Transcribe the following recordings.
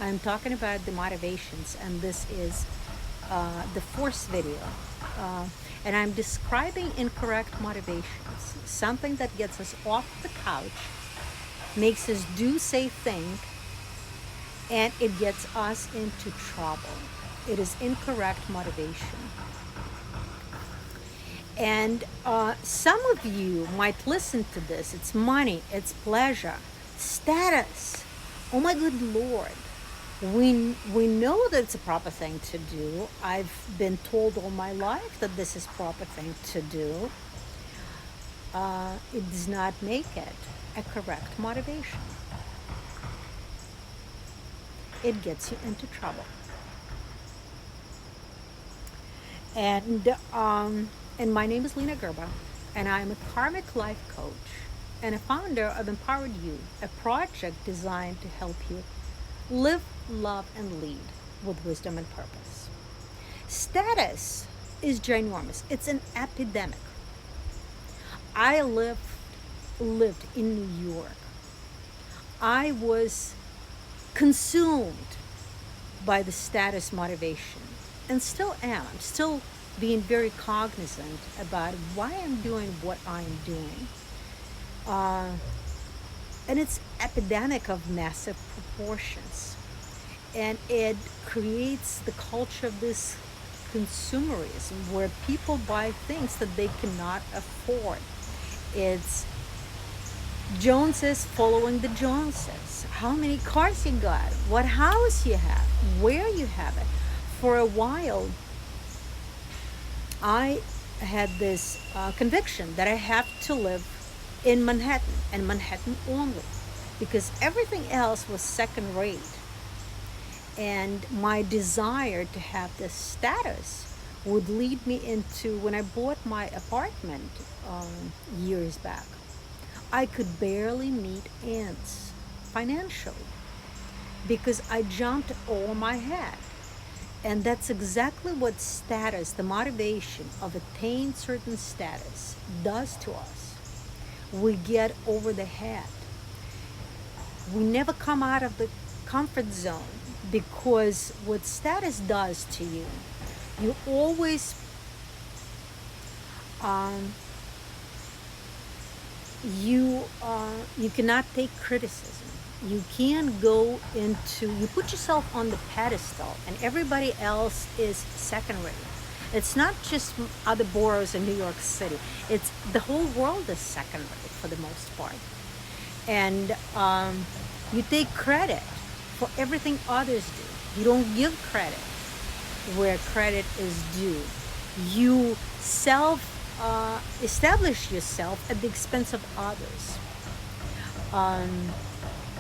I'm talking about the motivations, and this is the fourth video. Uh, and I'm describing incorrect motivations, something that gets us off the couch, makes us do, say, think, and it gets us into trouble. It is incorrect motivation. And some of you might listen to this. It's money, it's pleasure, status. Oh my good Lord. We know that it's a proper thing to do. I've been told all my life that this is proper thing to do. It does not make it a correct motivation. It gets you into trouble. And and my name is Lena Gerba, and I'm a karmic life coach and a founder of Empowered You, a project designed to help you live, love, and lead with wisdom and purpose. Status is ginormous. It's an epidemic. I lived in New York. I was consumed by the status motivation and still am. I'm still being very cognizant about why I'm doing what I'm doing. And it's epidemic of massive proportions. And it creates the culture of this consumerism where people buy things that they cannot afford. It's Joneses following the Joneses. How many cars you got? What house you have? Where you have it? For a while, I had this conviction that I have to live in Manhattan and Manhattan only because everything else was second rate. And my desire to have this status would lead me into when I bought my apartment years back. I could barely meet ends financially because I jumped over my head. And that's exactly what status, the motivation of attain certain status, does to us. We get over the head. We never come out of the comfort zone because what status does to you, you always you cannot take criticism. You can't go into, you put yourself on the pedestal and everybody else is second rate. It's not just other boroughs in New York City. It's the whole world is second rate for the most part. And you take credit for everything others do. You don't give credit where credit is due. You establish yourself at the expense of others.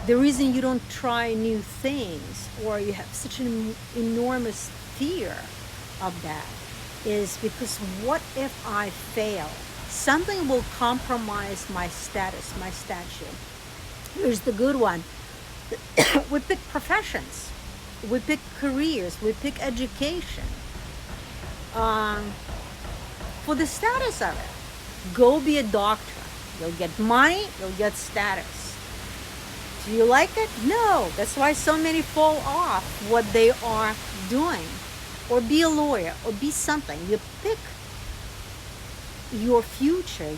The reason you don't try new things or you have such an enormous fear of that is because what if I fail? Something will compromise my status, my stature. Here's the good one. We pick professions, we pick careers, we pick education for the status of it. Go be a doctor. You'll get money, you'll get status. Do you like it? No. That's why so many fall off what they are doing. Or be a lawyer, or be something. You pick your future,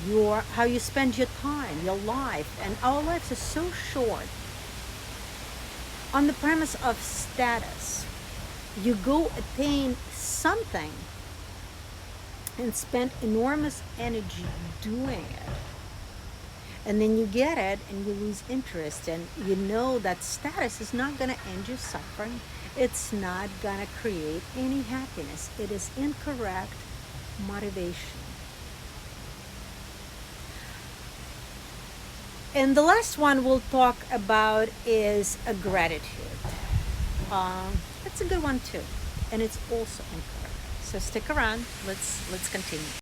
how you spend your time, your life. And our lives are so short. On the premise of status, you go attain something and spend enormous energy doing it. And then you get it and you lose interest, and you know that status is not going to end your suffering. It's not going to create any happiness. It is incorrect motivation. And the last one we'll talk about is a gratitude. That's a good one too, and it's also incorrect. So stick around. Let's continue.